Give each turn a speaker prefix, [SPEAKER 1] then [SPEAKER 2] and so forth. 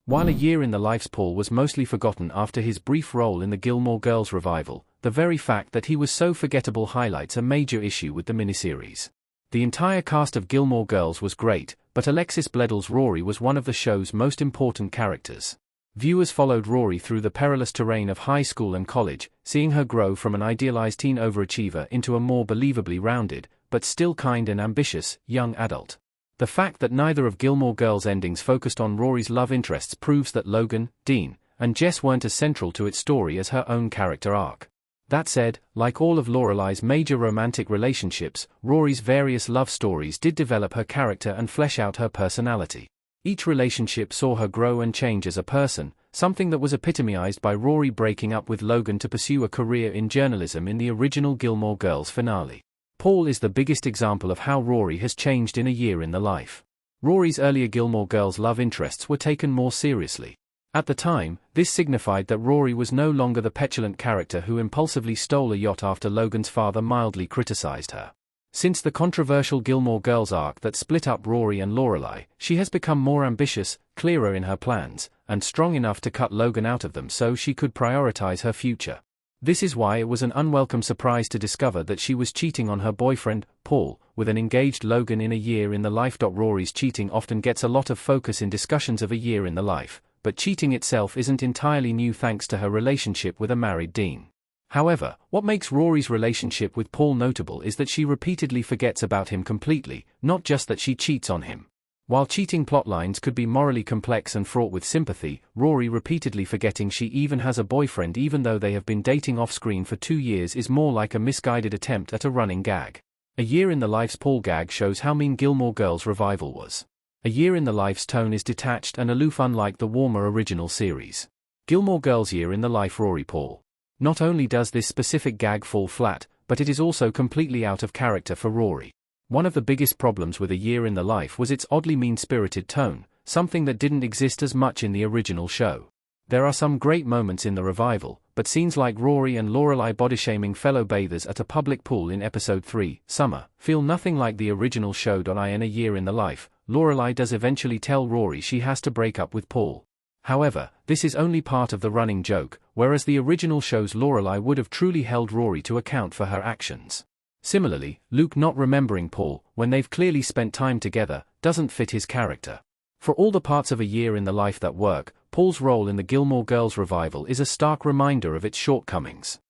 [SPEAKER 1] While A Year in the Life's Paul was mostly forgotten after his brief role in the Gilmore Girls revival, the very fact that he was so forgettable highlights a major issue with the miniseries. The entire cast of Gilmore Girls was great, but Alexis Bledell's Rory was one of the show's most important characters. Viewers followed Rory through the perilous terrain of high school and college, seeing her grow from an idealized teen overachiever into a more believably rounded, but still kind and ambitious, young adult. The fact that neither of Gilmore Girls' endings focused on Rory's love interests proves that Logan, Dean, and Jess weren't as central to its story as her own character arc. That said, like all of Lorelei's major romantic relationships, Rory's various love stories did develop her character and flesh out her personality. Each relationship saw her grow and change as a person, something that was epitomized by Rory breaking up with Logan to pursue a career in journalism in the original Gilmore Girls finale. Paul is the biggest example of how Rory has changed in A Year in the Life. Rory's earlier Gilmore Girls love interests were taken more seriously. At the time, this signified that Rory was no longer the petulant character who impulsively stole a yacht after Logan's father mildly criticized her. Since the controversial Gilmore Girls arc that split up Rory and Lorelai, she has become more ambitious, clearer in her plans, and strong enough to cut Logan out of them so she could prioritize her future. This is why it was an unwelcome surprise to discover that she was cheating on her boyfriend, Paul, with an engaged Logan in A Year in the Life. Rory's cheating often gets a lot of focus in discussions of A Year in the Life, but cheating itself isn't entirely new thanks to her relationship with a married Dean. However, what makes Rory's relationship with Paul notable is that she repeatedly forgets about him completely, not just that she cheats on him. While cheating plotlines could be morally complex and fraught with sympathy, Rory repeatedly forgetting she even has a boyfriend even though they have been dating off-screen for 2 years is more like a misguided attempt at a running gag. A Year in the Life's Paul gag shows how mean Gilmore Girls' revival was. A Year in the Life's tone is detached and aloof unlike the warmer original series. Gilmore Girls' Year in the Life Rory Paul. Not only does this specific gag fall flat, but it is also completely out of character for Rory. One of the biggest problems with A Year in the Life was its oddly mean-spirited tone, something that didn't exist as much in the original show. There are some great moments in the revival, but scenes like Rory and Lorelai body-shaming fellow bathers at a public pool in episode 3, Summer, feel nothing like the original show. In A Year in the Life, Lorelai does eventually tell Rory she has to break up with Paul. However, this is only part of the running joke, whereas the original show's Lorelai would have truly held Rory to account for her actions. Similarly, Luke not remembering Paul, when they've clearly spent time together, doesn't fit his character. For all the parts of A Year in the Life that work, Paul's role in the Gilmore Girls revival is a stark reminder of its shortcomings.